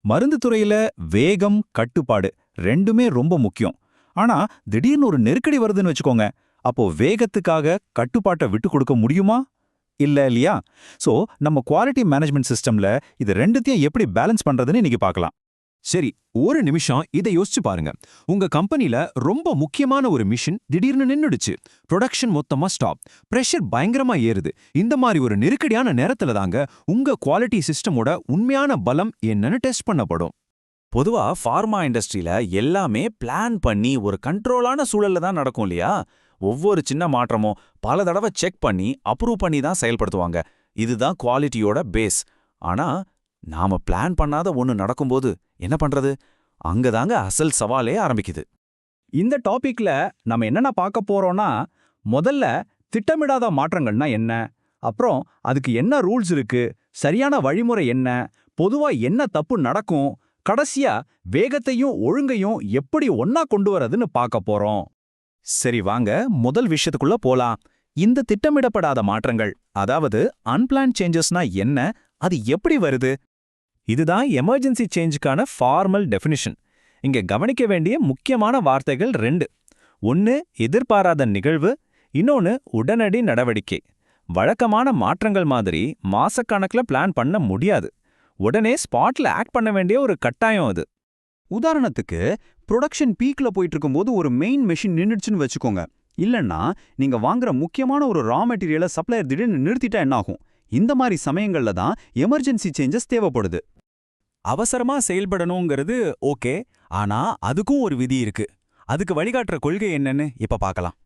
மருந்து துறையில வேகம், கட்டுப்பாடு ரெண்டுமே ரொம்ப முக்கியம். ஆனா திடீர்னு ஒரு நெருக்கடி வருதுன்னு வச்சுக்கோங்க. அப்போ வேகத்துக்காக கட்டுப்பாட்டை விட்டு கொடுக்க முடியுமா? இல்லையா? சோ நம்ம குவாலிட்டி மேனேஜ்மெண்ட் சிஸ்டம்ல இது ரெண்டுத்தையும் எப்படி பேலன்ஸ் பண்றதுன்னு இன்னைக்கு பார்க்கலாம். சரி, ஒரு நிமிஷம் இதை யோசிச்சு பாருங்க. உங்க கம்பெனில ரொம்ப முக்கியமான ஒரு மிஷின் திடீர்னு நின்னுடுச்சு. ப்ரொடக்ஷன் மொத்தமா ஸ்டாப். பிரஷர் பயங்கரமா ஏறுது. இந்த மாதிரி ஒரு நெருக்கடியான நேரத்துல தாங்க உங்க குவாலிட்டி சிஸ்டமோட உண்மையான பலம் என்னன்னு டெஸ்ட் பண்ணப்படும். பொதுவா ஃபார்மா இண்டஸ்ட்ரியில எல்லாமே பிளான் பண்ணி ஒரு கண்ட்ரோலான சூழல்ல தான் நடக்கும் இல்லையா? ஒவ்வொரு சின்ன மாற்றமும் பல தடவை செக் பண்ணி அப்ரூவ் பண்ணி தான் செயல்படுத்துவாங்க. இதுதான் குவாலிட்டியோட பேஸ். ஆனா நாம பிளான் பண்ணாத ஒன்னு நடக்கும்போது என்ன பண்றது? அங்கதாங்க அசல் சவாலே ஆரம்பிக்குது. இந்த டாபிக்ல நம்ம என்னென்ன பார்க்க போறோம்னா, முதல்ல திட்டமிடாத மாற்றங்கள்னா என்ன, அப்புறம் அதுக்கு என்ன ரூல்ஸ் இருக்கு, சரியான வழிமுறை என்ன, பொதுவா என்ன தப்பு நடக்கும், கடைசியா வேகத்தையும் ஒழுங்கையும் எப்படி ஒன்னா கொண்டு வரதுன்னு பார்க்க போறோம். சரி வாங்க முதல் விஷயத்துக்குள்ள போலாம். இந்த திட்டமிடப்படாத மாற்றங்கள், அதாவது அன்பிளான் சேஞ்சஸ்னா என்ன, அது எப்படி வருது? இதுதான் எமர்ஜென்சி சேஞ்சுக்கான ஃபார்மல் டெஃபினிஷன். இங்க கவனிக்க வேண்டிய முக்கியமான வார்த்தைகள் ரெண்டு. ஒன்னு எதிர்பாராத நிகழ்வு, இன்னொன்னு உடனடி நடவடிக்கை. வழக்கமான மாற்றங்கள் மாதிரி மாசக்கணக்கில் பிளான் பண்ண முடியாது. உடனே ஸ்பாட்ல ஆக்ட் பண்ண வேண்டிய ஒரு கட்டாயம் அது. உதாரணத்துக்கு ப்ரொடக்ஷன் பீக்ல போயிட்டு இருக்கும்போது ஒரு மெயின் மெஷின் நின்றுச்சுன்னு வச்சுக்கோங்க. இல்லைன்னா நீங்க வாங்குற முக்கியமான ஒரு ரா மெட்டீரியலை சப்ளையர் திடீர்னு நிறுத்திட்டா என்ன ஆகும்? இந்த மாதிரி சமயங்கள்ல தான் எமர்ஜென்சி சேஞ்சஸ் தேவைப்படுது. அவசரமா செயல்படணுங்கிறது ஓகே, ஆனா அதுக்கும் ஒரு விதி இருக்கு. அதுக்கு வழிகாட்டுற கொள்கை என்னன்னு இப்ப பார்க்கலாம்.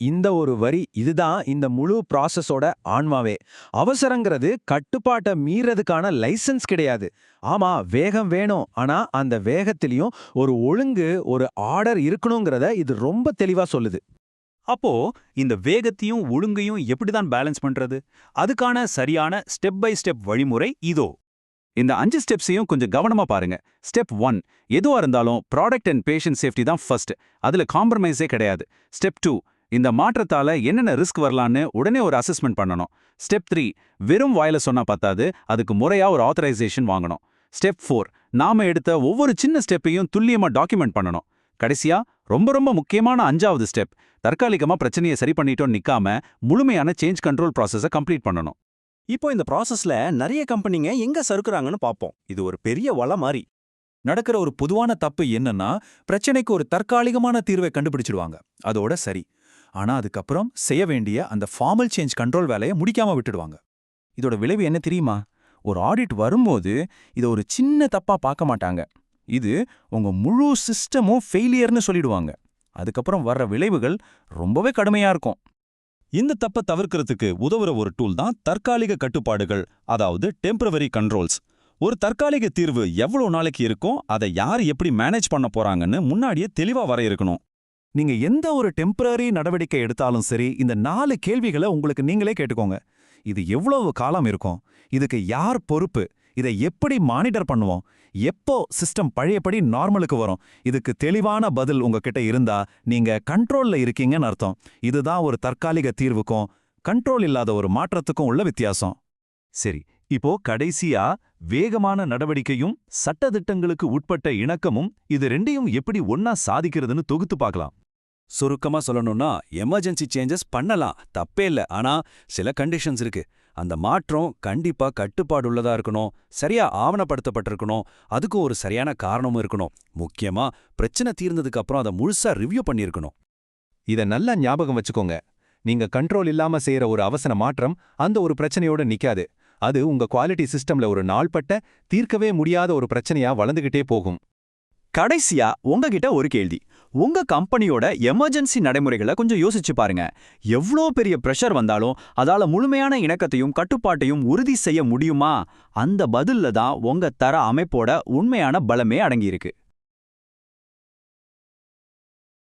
இந்த ஒரு வரி இதுதான் இந்த முழு ப்ராசஸோட ஆன்மாவே. அவசரங்கிறது கட்டுப்பாட்டை மீறதுக்கான லைசன்ஸ் கிடையாது. ஆமா, வேகம் வேணும், ஆனா அந்த வேகத்திலையும் ஒரு ஒழுங்கு, ஒரு ஆர்டர் இருக்கணுங்கிறத இது ரொம்ப தெளிவா சொல்லுது. அப்போ இந்த வேகத்தையும் ஒழுங்கையும் எப்படிதான் பேலன்ஸ் பண்றது? அதுக்கான சரியான ஸ்டெப் பை ஸ்டெப் வழிமுறை இதோ. இந்த 5 ஸ்டெப்ஸையும் கொஞ்சம் கவனமா பாருங்க. ஸ்டெப் 1, எதுவா இருந்தாலும் ப்ராடக்ட் அண்ட் பேஷண்ட் சேஃப்டி தான் ஃபர்ஸ்ட். அதுல காம்ப்ரமைஸே கிடையாது. ஸ்டெப் 2, இந்த மாற்றத்தால என்னென்ன ரிஸ்க் வரலான்னு உடனே ஒரு அசஸ்மெண்ட் பண்ணணும். ஸ்டெப் 3, வெறும் வாயில சொன்னா பத்தாது, அதுக்கு முறையா ஒரு ஆத்தரைசேஷன் வாங்கணும். ஸ்டெப் 4, நாம எடுத்த ஒவ்வொரு சின்ன ஸ்டெப்பையும் துல்லியமா டாக்குமெண்ட் பண்ணணும். கடைசியா ரொம்ப ரொம்ப முக்கியமான 5வது ஸ்டெப், தற்காலிகமா பிரச்சனையை சரி பண்ணிட்டோம் நிக்காம முழுமையான சேஞ்ச் கண்ட்ரோல் ப்ராசஸை கம்ப்ளீட் பண்ணணும். இப்போ இந்த ப்ராசஸ்ல நிறைய கம்பெனிங்க எங்க சறுக்குறாங்கன்னு பார்ப்போம். இது ஒரு பெரிய வலை மாதிரி. நடக்கிற ஒரு பொதுவான தப்பு என்னன்னா, பிரச்சனைக்கு ஒரு தற்காலிகமான தீர்வை கண்டுபிடிச்சிடுவாங்க. அதோட சரி. ஆனா அதுக்கப்புறம் செய்ய வேண்டிய அந்த ஃபார்மல் சேஞ்ச் கண்ட்ரோல் வேலையை முடிக்காம விட்டுடுவாங்க. இதோட விளைவு என்ன தெரியுமா? ஒரு ஆடிட் வரும்போது இதை ஒரு சின்ன தப்பா பார்க்க மாட்டாங்க. இது உங்க முழு சிஸ்டமும் ஃபெயிலியர்னு சொல்லிடுவாங்க. அதுக்கப்புறம் வர்ற விளைவுகள் ரொம்பவே கடுமையா இருக்கும். இந்த தப்பை தவிர்க்கிறதுக்கு உதவுற ஒரு டூல் தான் தற்காலிக கட்டுப்பாடுகள், அதாவது டெம்பரவரி கண்ட்ரோல்ஸ். ஒரு தற்காலிக தீர்வு எவ்வளவு நாளைக்கு இருக்கும், அதை யார் எப்படி மேனேஜ் பண்ண போறாங்கன்னு முன்னாடியே தெளிவா வரையறுக்கணும். நீங்க எந்த ஒரு டெம்பரரி நடவடிக்கை எடுத்தாலும் சரி, இந்த 4 கேள்விகளை உங்களுக்கு நீங்களே கேட்டுக்கோங்க. இது எவ்வளவு காலம் இருக்கும்? இதுக்கு யார் பொறுப்பு? இதை எப்படி மானிட்டர் பண்ணுவோம்? எப்போ சிஸ்டம் பழையபடி நார்மலுக்கு வரும்? இதுக்கு தெளிவான பதில் உங்ககிட்ட இருந்தா நீங்க கண்ட்ரோல்ல இருக்கீங்கன்னு அர்த்தம். இதுதான் ஒரு தற்காலிக தீர்வுக்கும் கண்ட்ரோல் இல்லாத ஒரு மாற்றத்துக்கும் உள்ள வித்தியாசம். சரி, இப்போ கடைசியா வேகமான நடவடிக்கையும் சட்டதிட்டங்களுக்கு உட்பட்ட இணக்கமும், இது ரெண்டையும் எப்படி ஒன்னா சாதிக்கிறதுன்னு தொகுத்து பார்க்கலாம். சுருக்கமா சொல்லணும்னா, எமர்ஜென்சி சேஞ்சஸ் பண்ணலாம், தப்பே இல்ல. ஆனா சில கண்டிஷன்ஸ் இருக்கு. அந்த மாற்றம் கண்டிப்பா கட்டுப்பாடுள்ளதா இருக்கணும், சரியா ஆவணப்படுத்தப்பட்டிருக்கணும், அதுக்கும் ஒரு சரியான காரணமும் இருக்கணும். முக்கியமா பிரச்சனை தீர்ந்ததுக்கு அப்புறம் அதை முழுசா ரிவ்யூ பண்ணியிருக்கணும். இத நல்லா ஞாபகம் வச்சுக்கோங்க. நீங்க கண்ட்ரோல் இல்லாம செய்யற ஒரு அவசர மாற்றம் அந்த ஒரு பிரச்சனையோட நிக்காது. அது உங்க குவாலிட்டி சிஸ்டம்ல ஒரு நாள்பட்ட தீர்க்கவே முடியாத ஒரு பிரச்சனையா வளர்ந்துகிட்டே போகும். கடைசியா உங்ககிட்ட ஒரு கேள்வி. உங்க கம்பெனியோட எமர்ஜென்சி நடைமுறைகளை கொஞ்சம் யோசிச்சு பாருங்க. எவ்வளோ பெரிய பிரஷர் வந்தாலும் அதால முழுமையான இணக்கத்தையும் கட்டுப்பாட்டையும் உறுதி செய்ய முடியுமா? அந்த பதில்ல தான் உங்க தர அமைப்போட உண்மையான பலமே அடங்கியிருக்கு.